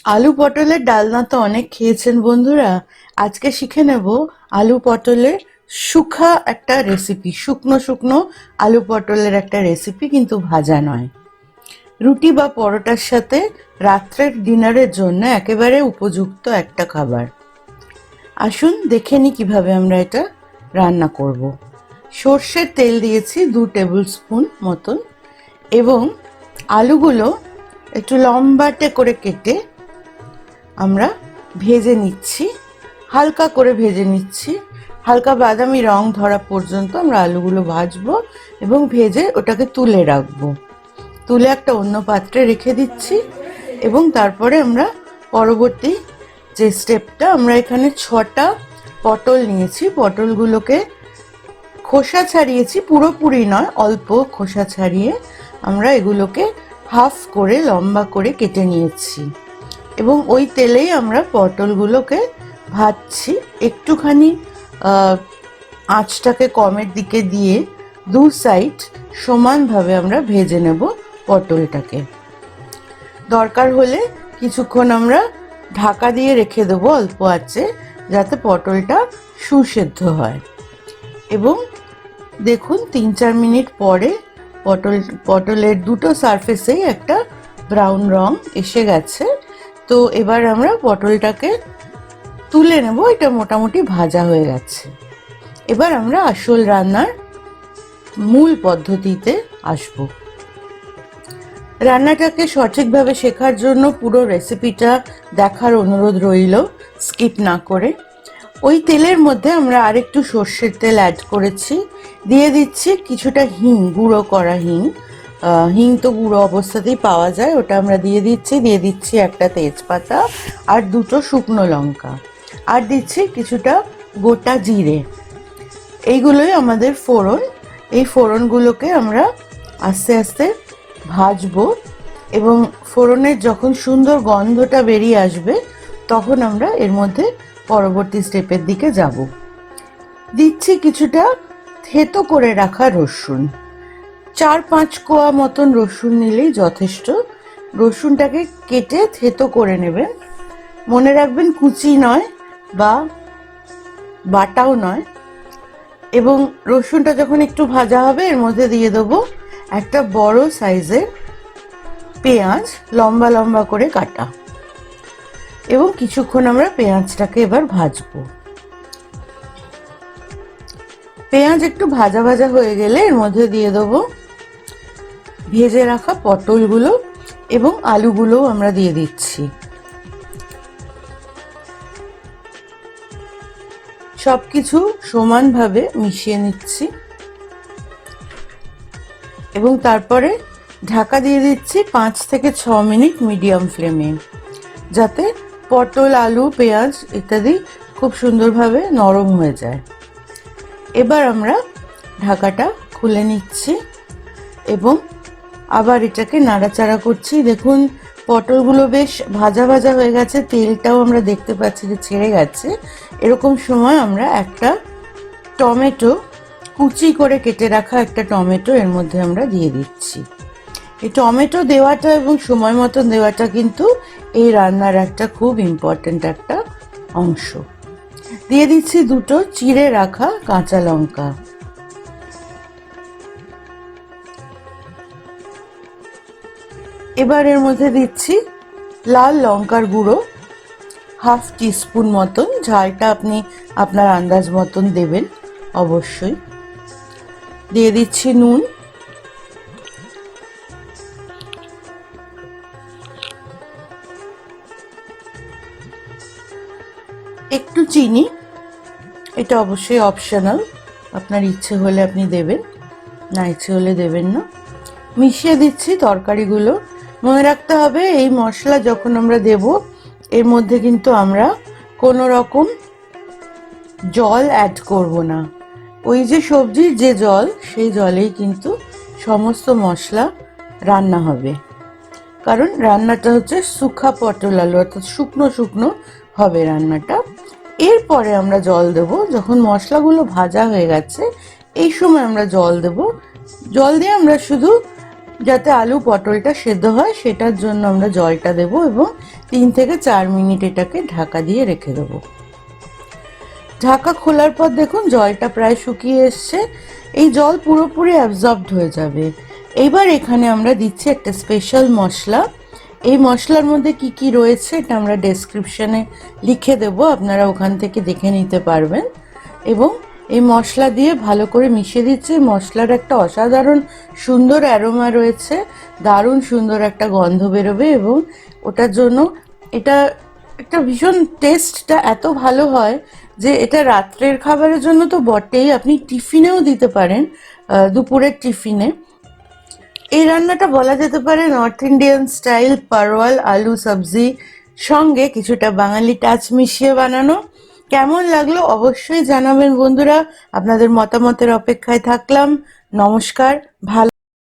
আলু পটলের ডালনা তো অনেক খেয়েছেন বন্ধুরা। আজকে শিখে নেব আলু পটলের শুখা একটা রেসিপি। শুকনো শুকনো আলু পটলের একটা রেসিপি, কিন্তু ভাজা নয়। রুটি বা পরোটার সাথে রাত্রের ডিনারের জন্য একেবারে উপযুক্ত একটা খাবার। আসুন দেখে নিই কিভাবে আমরা এটা রান্না করব। সর্ষের তেল দিয়েছি 2 টেবিল স্পুন মতন, এবং আলুগুলো একটু লম্বাটে করে কেটে আমরা ভেজে নিচ্ছি, হালকা করে ভেজে নিচ্ছি। হালকা বাদামি রং ধরা পর্যন্ত আমরা আলুগুলো ভাজবো এবং ভেজে ওটাকে তুলে রাখবো। তুলে একটা অন্য পাত্রে রেখে দিচ্ছি, এবং তারপরে আমরা পরবর্তী যে স্টেপটা, আমরা এখানে 6টা পটল নিয়েছি। পটলগুলোকে খোসা ছাড়িয়েছি, পুরোপুরি নয়, অল্প খোসা ছাড়িয়ে আমরা এগুলোকে হাফ করে লম্বা করে কেটে নিয়েছি, এবং ওই তেলেই আমরা পটলগুলোকে ভাজছি। একটুখানি আঁচটাকে কমের দিকে দিয়ে 2 সাইড সমানভাবে আমরা ভেজে নেব পটলটাকে। দরকার হলে কিছুক্ষণ আমরা ঢাকা দিয়ে রেখে দেবো অল্প আঁচে, যাতে পটলটা সুসেদ্ধ হয়। এবং দেখুন 3-4 মিনিট পরে পটলের দুটো সারফেসেই একটা ব্রাউন রং এসে গেছে। তো এবার আমরা পটলটাকে তুলে নেব, এটা মোটামুটি ভাজা হয়ে গেছে। এবার আমরা আসল রান্নার মূল পদ্ধতিতে আসব। রান্নাটাকে সঠিকভাবে শেখার জন্য পুরো রেসিপিটা দেখার অনুরোধ রইল, স্কিপ না করে। ওই তেলের মধ্যে আমরা আরেকটু সর্ষের তেল অ্যাড করেছি, দিয়ে দিচ্ছি কিছুটা হিং, গুঁড়ো করা হিং। হিং তো গুঁড়ো অবস্থাতেই পাওয়া যায়, ওটা আমরা দিয়ে দিচ্ছি একটা তেজপাতা আর 2টো শুকনো লঙ্কা, আর দিচ্ছি কিছুটা গোটা জিরে। এইগুলোই আমাদের ফোড়ন। এই ফোড়নগুলোকে আমরা আস্তে আস্তে ভাজবো, এবং ফোড়নের যখন সুন্দর গন্ধটা বেরিয়ে আসবে তখন আমরা এর মধ্যে পরবর্তী স্টেপের দিকে যাব। দিচ্ছি কিছুটা থেতো করে রাখা রসুন। 4-5 কোয়া মতন রসুন নিলেই যথেষ্ট। রসুনটাকে কেটে থেতো করে নেবেন। মনে রাখবেন কুচি নয় বা বাটাও নয়। এবং রসুনটা যখন একটু ভাজা হবে এর মধ্যে দিয়ে দেবো একটা বড় সাইজের পেঁয়াজ, লম্বা লম্বা করে কাটা। এবং কিছুক্ষণ আমরা পেঁয়াজটাকে এবার ভাজবো। পেঁয়াজ একটু ভাজা ভাজা হয়ে গেলে এর মধ্যে দিয়ে দেবো ভেজে রাখা পটলগুলো, এবং আলুগুলোও আমরা দিয়ে দিচ্ছি। সবকিছু সমানভাবে মিশিয়ে নিচ্ছি, এবং তারপরে ঢাকা দিয়ে দিচ্ছি 5 থেকে 6 মিনিট মিডিয়াম ফ্লেমে, যাতে পটল, আলু, পেঁয়াজ ইত্যাদি খুব সুন্দরভাবে নরম হয়ে যায়। এবার আমরা ঢাকাটা খুলে নিচ্ছি এবং আবার এটাকে নাড়াচাড়া করছি। দেখুন পটলগুলো বেশ ভাজা ভাজা হয়ে গেছে, তেলটাও আমরা দেখতে পাচ্ছি যে ছেড়ে গেছে। এরকম সময় আমরা একটা টমেটো, কুচি করে কেটে রাখা একটা টমেটো এর মধ্যে আমরা দিয়ে দিচ্ছি। এই টমেটো দেওয়াটা এবং সময় মতন দেওয়াটা কিন্তু এই রান্নার একটা খুব ইম্পর্ট্যান্ট একটা অংশ। দিয়ে দিচ্ছি 2টো চিড়ে রাখা কাঁচা লঙ্কা। এবার এর মধ্যে দিচ্ছি লাল লঙ্কার গুঁড়ো 1/2 টিস্পুন মতন। ঝালটা আপনি আপনার আন্দাজ মতন দেবেন অবশ্যই। দিয়ে দিচ্ছি নুন, একটু চিনি, এটা অবশ্যই অপশনাল, আপনার ইচ্ছে হলে আপনি দেবেন, না ইচ্ছে হলে দেবেন না। মিশিয়ে দিচ্ছি তরকারিগুলো। মনে রাখতে হবে এই মশলা যখন আমরা দেব এর মধ্যে কিন্তু আমরা কোনো রকম জল অ্যাড করব না। ওই যে সবজির যে জল, সেই জলেই কিন্তু সমস্ত মশলা রান্না হবে। কারণ রান্নাটা হচ্ছে শুখা পটল আলু, অর্থাৎ শুকনো শুকনো হবে রান্নাটা। এরপরে আমরা জল দেব যখন মশলাগুলো ভাজা হয়ে গেছে, এই সময় আমরা জল দেব। জল দিয়ে আমরা শুধু যাতে আলু পটলটা সেদ্ধ হয় সেটার জন্য আমরা জলটা দেব এবং 3 থেকে 4 মিনিট এটাকে ঢাকা দিয়ে রেখে দেবো। ঢাকা খোলার পর দেখুন জলটা প্রায় শুকিয়ে এসছে, এই জল পুরোপুরি অ্যাবজর্বড হয়ে যাবে। এইবার এখানে আমরা দিচ্ছি একটা স্পেশাল মশলা। এই মশলার মধ্যে কি কি রয়েছে এটা আমরা ডেসক্রিপশনে লিখে দেব, আপনারা ওখান থেকে দেখে নিতে পারবেন। এবং এই মশলা দিয়ে ভালো করে মিশিয়ে দিচ্ছি। মশলার একটা অসাধারণ সুন্দর অ্যারোমা রয়েছে, দারুণ সুন্দর একটা গন্ধ বেরোবে এবং ওটার জন্য এটা একটা ভীষণ টেস্টটা এত ভালো হয় যে এটা রাত্রের খাবারের জন্য তো বটেই, আপনি টিফিনেও দিতে পারেন, দুপুরের টিফিনে। এই রান্নাটা বলা যেতে পারে নর্থ ইন্ডিয়ান স্টাইল পারওয়াল আলু সবজি সঙ্গে কিছুটা বাঙালি টাচ মিশিয়ে বানানো। কেমন লাগলো অবশ্যই জানাবেন বন্ধুরা, আপনাদের মতামতের অপেক্ষায় থাকলাম। নমস্কার, ভালো